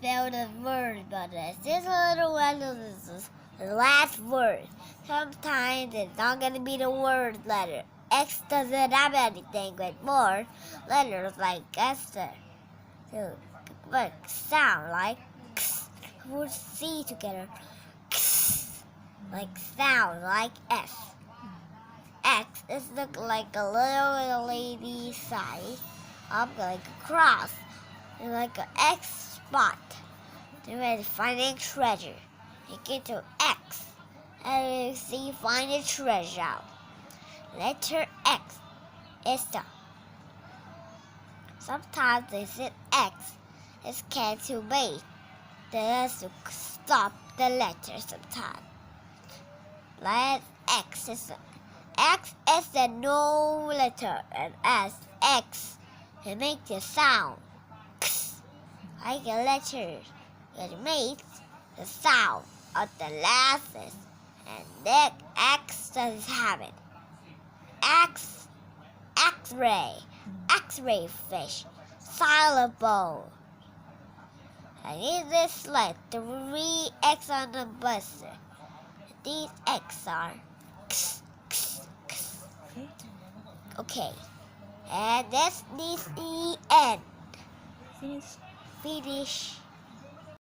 spell the word, but this little one is the last word. Sometimes it's not gonna be the word letter. X doesn't have anything with more letters like Esther. So, but sound like X. We'll see together. X, like sound like S. X is look like a little lady size up like a cross and like an X spot. They're finding treasure. You get to X and you see find the treasure out. Letter X is the. Sometimes they say X is can to wait. They have to stop the letter sometimes. Let X is the no letter and as X it makes the sound X, like a letter. It makes the sound of the last and then X doesn't have it. X-ray fish, silent bowl. I need this like 3 X on the buzzer. These X are okay. And this needs EN. Finish. Finish.